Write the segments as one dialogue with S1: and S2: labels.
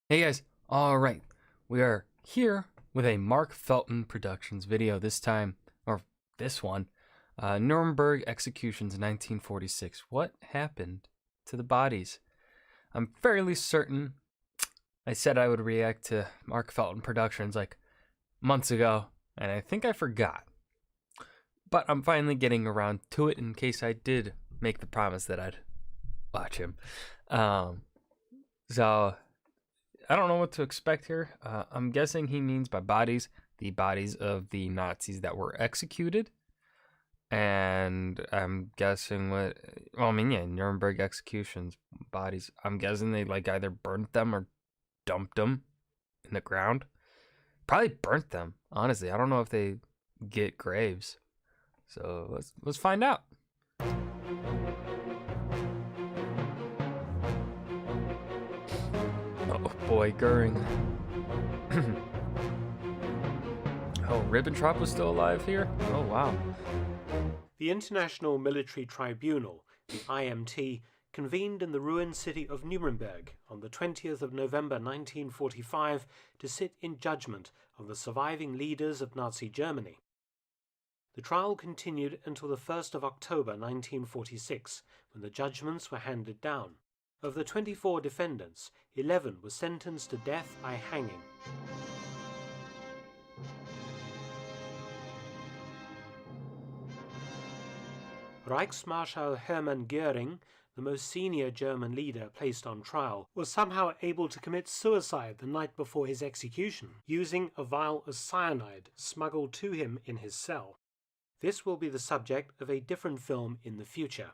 S1: Hey guys, alright, we are here with a Mark Felton Productions video this time, or this one, Nuremberg Executions 1946. What happened to the bodies? I'm fairly certain I said I would react to Mark Felton Productions like months ago, and I think I forgot. But I'm finally getting around to it in case I did make the promise that I'd watch him. So I don't know what to expect here. I'm guessing he means by bodies the bodies of the Nazis that were executed. And I'm guessing Nuremberg executions, bodies. I'm guessing they like either burnt them or dumped them in the ground. Probably burnt them, honestly. I don't know if they get graves. So let's find out. Oh boy, Goering. Oh, Ribbentrop was still alive here? Oh, wow.
S2: The International Military Tribunal, the IMT, convened in the ruined city of Nuremberg on the 20th of November 1945 to sit in judgment on the surviving leaders of Nazi Germany. The trial continued until the 1st of October 1946, when the judgments were handed down. Of the 24 defendants, 11 were sentenced to death by hanging. Reichsmarschall Hermann Göring, the most senior German leader placed on trial, was somehow able to commit suicide the night before his execution, using a vial of cyanide smuggled to him in his cell. This will be the subject of a different film in the future.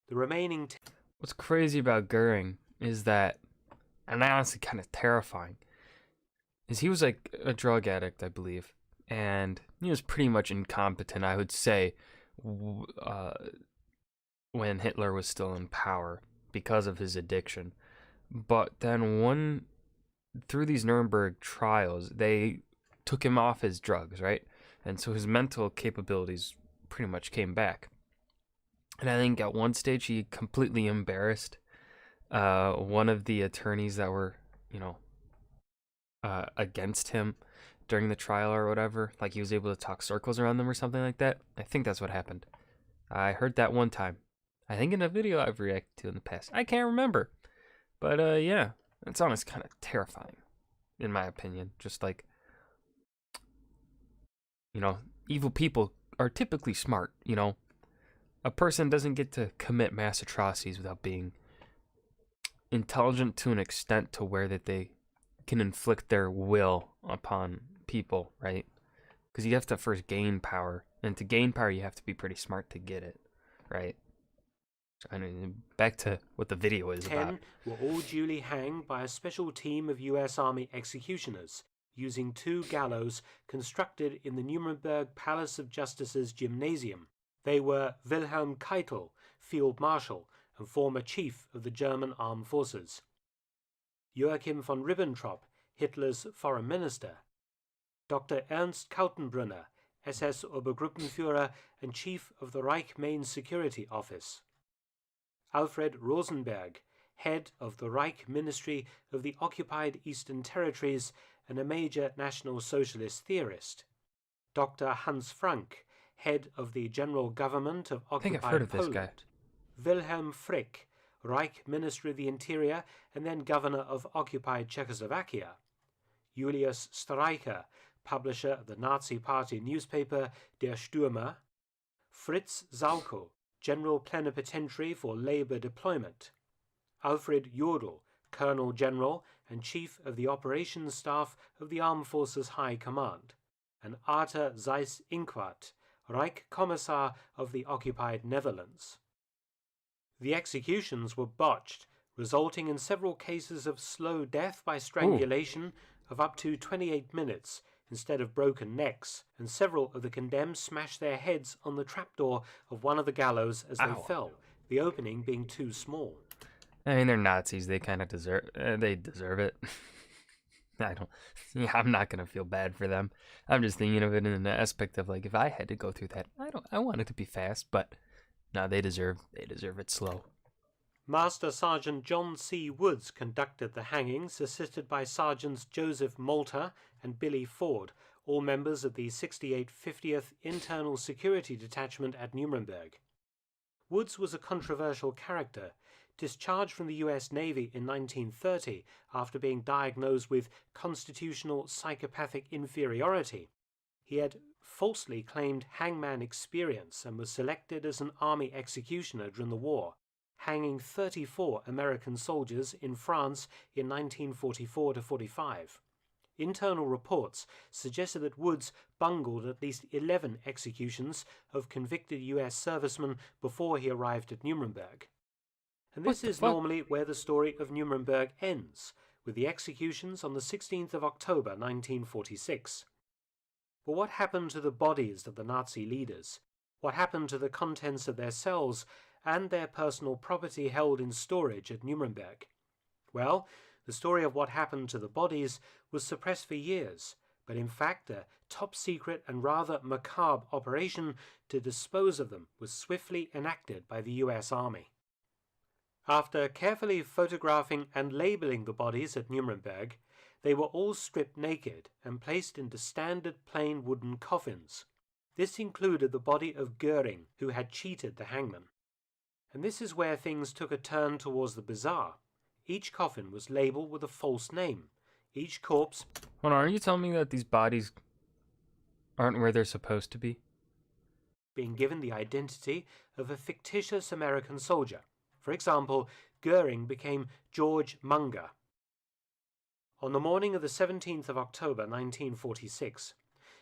S2: The remaining
S1: What's crazy about Goering is that, and honestly kind of terrifying, is he was like a drug addict, I believe, and he was pretty much incompetent, I would say, when Hitler was still in power because of his addiction. But then through these Nuremberg trials, they took him off his drugs, right? And so his mental capabilities pretty much came back. And I think at one stage he completely embarrassed one of the attorneys that were, against him during the trial or whatever. Like he was able to talk circles around them or something like that. I think that's what happened. I heard that one time. I think in a video I've reacted to in the past. I can't remember. But yeah, it's honestly kind of terrifying, in my opinion. Just like, evil people are typically smart, A person doesn't get to commit mass atrocities without being intelligent to an extent to where that they can inflict their will upon people, right? Because you have to first gain power, and to gain power you have to be pretty smart to get it, right? I mean, back to what the video is about.
S2: 10 were all duly hanged by a special team of US Army executioners, using 2 gallows constructed in the Nuremberg Palace of Justice's gymnasium. They were Wilhelm Keitel, Field Marshal and former chief of the German Armed Forces; Joachim von Ribbentrop, Hitler's foreign minister; Dr. Ernst Kaltenbrunner, SS Obergruppenführer and chief of the Reich Main Security Office; Alfred Rosenberg, head of the Reich Ministry of the Occupied Eastern Territories and a major National Socialist theorist; Dr. Hans Frank, head of the General Government of Occupied
S1: I think I've heard of
S2: Poland;
S1: this guy.
S2: Wilhelm Frick, Reich Minister of the Interior and then Governor of Occupied Czechoslovakia; Julius Streicher, publisher of the Nazi Party newspaper Der Stürmer; Fritz Sauckel, General Plenipotentiary for Labour Deployment; Alfred Jodl, Colonel General and Chief of the Operations Staff of the Armed Forces High Command; and Arthur Seyss-Inquart, Reich Kommissar of the occupied Netherlands. The executions were botched, resulting in several cases of slow death by strangulation of up to 28 minutes instead of broken necks, and several of the condemned smashed their heads on the trapdoor of one of the gallows as they fell, the opening being too small.
S1: I mean, they're Nazis. They kind of deserve it. I'm not going to feel bad for them. I'm just thinking of it in the aspect of, like, if I had to go through that, I want it to be fast, but no, they deserve it slow.
S2: Master Sergeant John C. Woods conducted the hangings, assisted by Sergeants Joseph Malta and Billy Ford, all members of the 68th 50th Internal Security Detachment at Nuremberg. Woods was a controversial character, discharged from the U.S. Navy in 1930 after being diagnosed with constitutional psychopathic inferiority. He had falsely claimed hangman experience and was selected as an army executioner during the war, hanging 34 American soldiers in France in 1944-45. Internal reports suggested that Woods bungled at least 11 executions of convicted U.S. servicemen before he arrived at Nuremberg. And this is normally where the story of Nuremberg ends, with the executions on the 16th of October 1946. But what happened to the bodies of the Nazi leaders? What happened to the contents of their cells and their personal property held in storage at Nuremberg? Well, the story of what happened to the bodies was suppressed for years, but in fact a top-secret and rather macabre operation to dispose of them was swiftly enacted by the U.S. Army. After carefully photographing and labeling the bodies at Nuremberg, they were all stripped naked and placed into standard plain wooden coffins. This included the body of Goering, who had cheated the hangman. And this is where things took a turn towards the bizarre. Each coffin was labeled with a false name. Each corpse...
S1: Hold on, are you telling me that these bodies aren't where they're supposed to be?
S2: ...being given the identity of a fictitious American soldier. For example, Goering became George Munger. On the morning of the 17th of October 1946,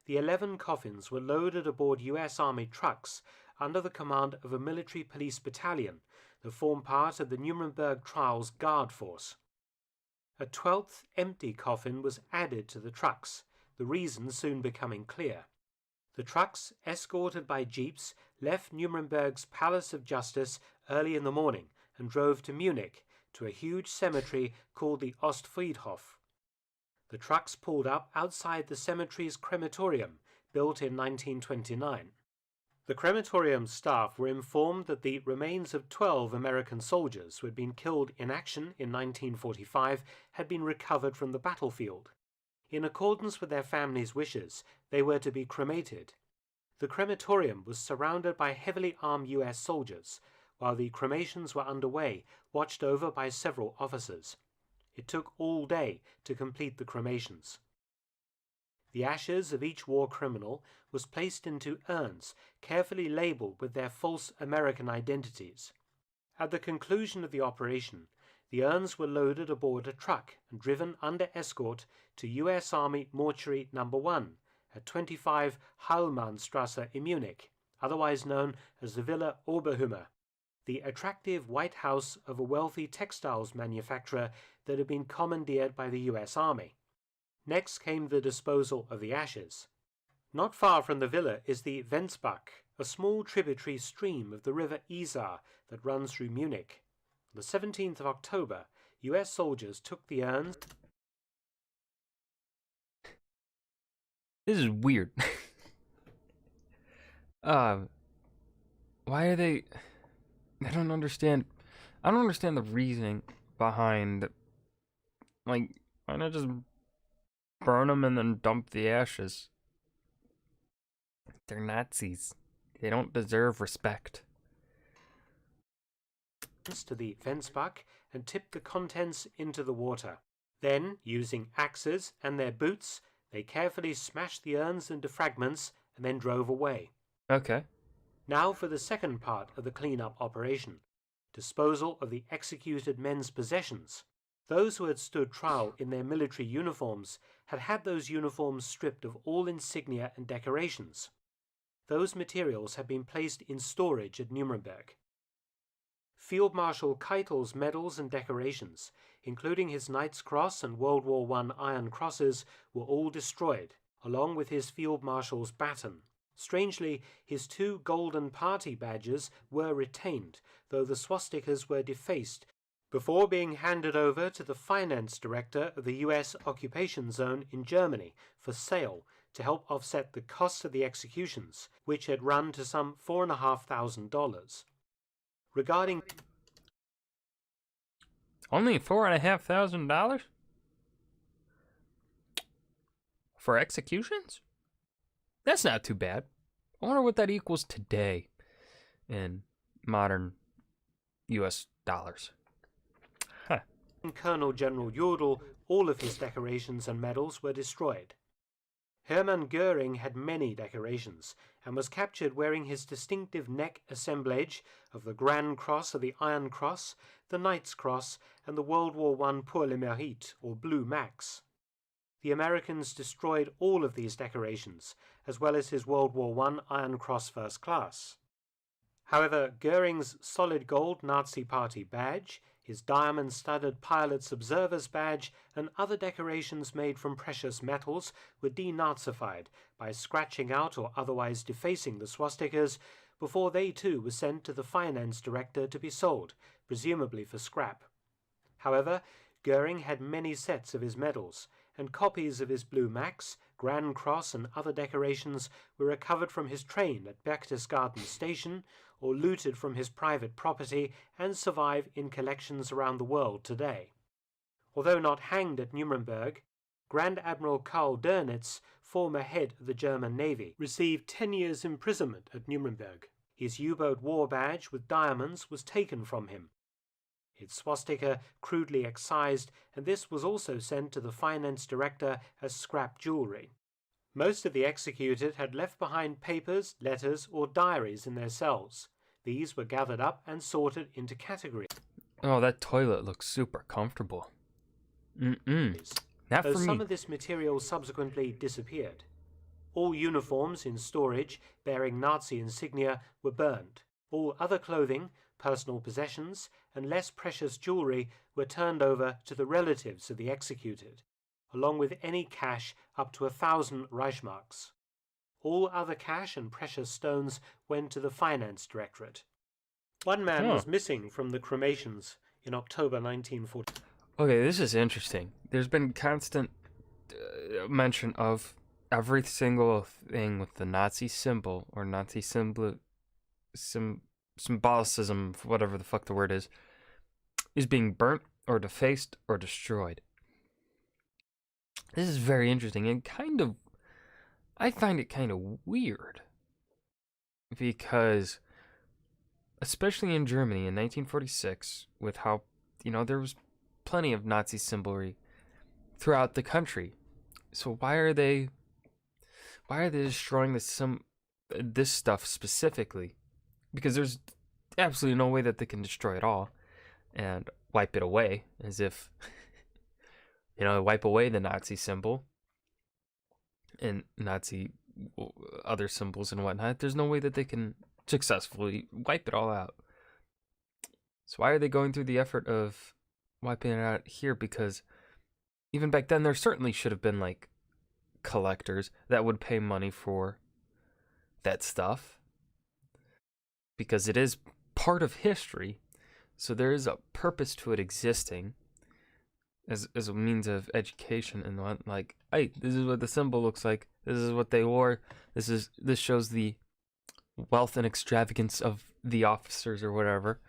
S2: the 11 coffins were loaded aboard U.S. Army trucks under the command of a military police battalion that formed part of the Nuremberg Trials Guard Force. A 12th empty coffin was added to the trucks, the reason soon becoming clear. The trucks, escorted by jeeps, left Nuremberg's Palace of Justice early in the morning and drove to Munich, to a huge cemetery called the Ostfriedhof. The trucks pulled up outside the cemetery's crematorium, built in 1929. The crematorium staff were informed that the remains of 12 American soldiers who had been killed in action in 1945 had been recovered from the battlefield. In accordance with their families' wishes, they were to be cremated. The crematorium was surrounded by heavily armed U.S. soldiers, while the cremations were underway, watched over by several officers. It took all day to complete the cremations. The ashes of each war criminal was placed into urns, carefully labeled with their false American identities. At the conclusion of the operation, the urns were loaded aboard a truck and driven under escort to U.S. Army Mortuary No. 1 at 25 Heilmannstrasse in Munich, otherwise known as the Villa Oberhummer, the attractive white house of a wealthy textiles manufacturer that had been commandeered by the U.S. Army. Next came the disposal of the ashes. Not far from the villa is the Venzbach, a small tributary stream of the river Isar that runs through Munich. On the 17th of October, U.S. soldiers took the urns.
S1: This is weird. Why are they... I don't understand the reasoning behind, like, why not just burn them and then dump the ashes? They're Nazis. They don't deserve respect.
S2: To the Venzbach and tipped the contents into the water. Then, using axes and their boots, they carefully smashed the urns into fragments and then drove away.
S1: Okay.
S2: Now for the second part of the clean-up operation, disposal of the executed men's possessions. Those who had stood trial in their military uniforms had had those uniforms stripped of all insignia and decorations. Those materials had been placed in storage at Nuremberg. Field Marshal Keitel's medals and decorations, including his Knight's Cross and World War I Iron Crosses, were all destroyed, along with his Field Marshal's baton. Strangely, his 2 golden party badges were retained, though the swastikas were defaced, before being handed over to the finance director of the U.S. occupation zone in Germany for sale to help offset the cost of the executions, which had run to some $4,500. Regarding
S1: Only $4,500 for executions? That's not too bad. I wonder what that equals today in modern U.S. dollars. Huh.
S2: Colonel General Jodl, all of his decorations and medals were destroyed. Hermann Goering had many decorations and was captured wearing his distinctive neck assemblage of the Grand Cross of the Iron Cross, the Knight's Cross, and the World War I Pour le Mérite, or Blue Max. The Americans destroyed all of these decorations, as well as his World War I Iron Cross First Class. However, Goering's solid gold Nazi Party badge, his diamond-studded Pilot's Observer's badge, and other decorations made from precious metals were denazified by scratching out or otherwise defacing the swastikas before they too were sent to the finance director to be sold, presumably for scrap. However, Goering had many sets of his medals, and copies of his Blue Max, Grand Cross, and other decorations were recovered from his train at Berchtesgaden station or looted from his private property and survive in collections around the world today. Although not hanged at Nuremberg, Grand Admiral Karl Dönitz, former head of the German Navy, received 10 years imprisonment at Nuremberg. His U-boat war badge with diamonds was taken from him. Its swastika crudely excised, and this was also sent to the finance director as scrap jewelry. Most of the executed had left behind papers, letters, or diaries in their cells. These were gathered up and sorted into categories.
S1: Oh, that toilet looks super comfortable. Not
S2: Though
S1: for
S2: some
S1: me.
S2: of this material subsequently disappeared. All uniforms in storage bearing Nazi insignia were burned. All other clothing, personal possessions, and less precious jewelry were turned over to the relatives of the executed, along with any cash up to 1,000 Reichsmarks. All other cash and precious stones went to the finance directorate. One man was missing from the cremations in October 1940.
S1: Okay, this is interesting. There's been constant mention of every single thing with the Nazi symbol or Nazi symbolicism, whatever the fuck the word is being burnt or defaced or destroyed. This is very interesting and I find it kind of weird because, especially in Germany in 1946, with how, there was plenty of Nazi symbolism throughout the country. So why are they destroying this stuff specifically? Because there's absolutely no way that they can destroy it all and wipe it away, as if, wipe away the Nazi symbol and Nazi other symbols and whatnot. There's no way that they can successfully wipe it all out. So why are they going through the effort of wiping it out here? Because even back then, there certainly should have been like collectors that would pay money for that stuff, because it is part of history. So there is a purpose to it existing as a means of education and what, like, hey, this is what the symbol looks like. This is what they wore. This shows the wealth and extravagance of the officers or whatever,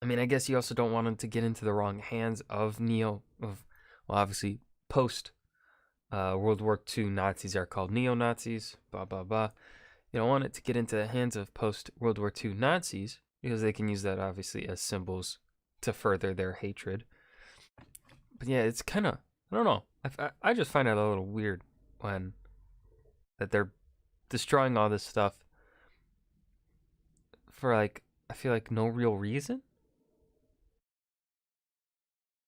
S1: I mean, I guess you also don't want them to get into the wrong hands of obviously post World War II Nazis are called neo-Nazis, blah, blah, blah. You don't want it to get into the hands of post World War II Nazis, because they can use that obviously as symbols to further their hatred. But yeah, it's kind of, I don't know. I just find it a little weird that they're destroying all this stuff for, like, I feel like no real reason.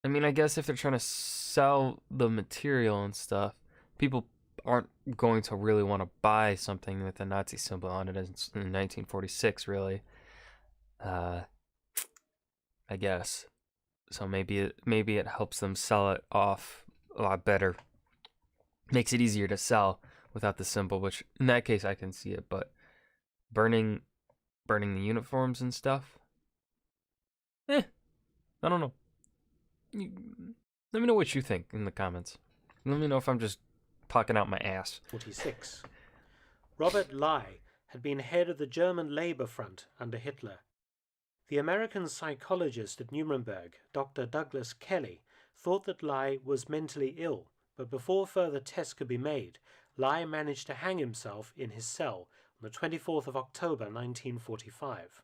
S1: I mean, I guess if they're trying to sell the material and stuff, people aren't going to really want to buy something with a Nazi symbol on it in 1946, really. I guess. So maybe it helps them sell it off a lot better. Makes it easier to sell without the symbol, which in that case I can see it, but burning the uniforms and stuff, I don't know. Let me know what you think in the comments. Let me know if I'm just talking out my ass.
S2: 46. Robert Ley had been head of the German Labour Front under Hitler. The American psychologist at Nuremberg, Dr. Douglas Kelly, thought that Lai was mentally ill, but before further tests could be made, Lai managed to hang himself in his cell on the 24th of October 1945.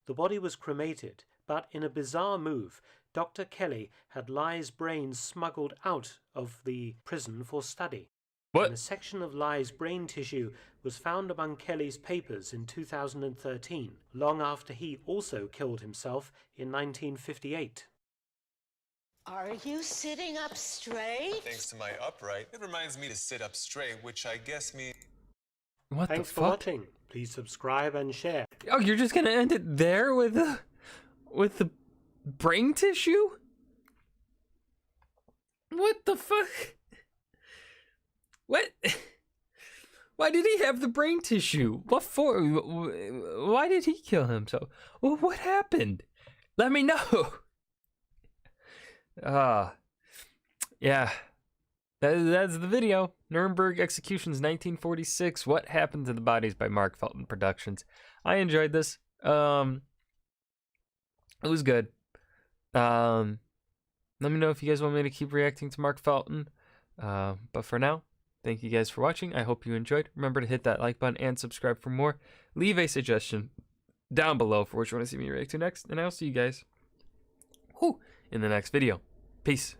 S2: The body was cremated, but in a bizarre move, Dr. Kelly had Lai's brain smuggled out of the prison for study.
S1: What?
S2: And a section of Lai's brain tissue was found among Kelly's papers in 2013, long after he also killed himself in 1958.
S3: Are you sitting up straight?
S4: Thanks to my upright, it reminds me to sit up straight, which I guess means...
S1: What
S2: Thanks
S1: the
S2: for
S1: fuck?
S2: watching. Please subscribe and share.
S1: Oh, you're just gonna end it there with the brain tissue? What the fuck? What? Why did he have the brain tissue? What for? Why did he kill himself? Well, what happened? Let me know. Yeah. That's the video. Nuremberg Executions 1946. What Happened to the Bodies by Mark Felton Productions. I enjoyed this. It was good. Let me know if you guys want me to keep reacting to Mark Felton. But for now, thank you guys for watching. I hope you enjoyed. Remember to hit that like button and subscribe for more. Leave a suggestion down below for what you want to see me react to next. And I'll see you guys in the next video. Peace.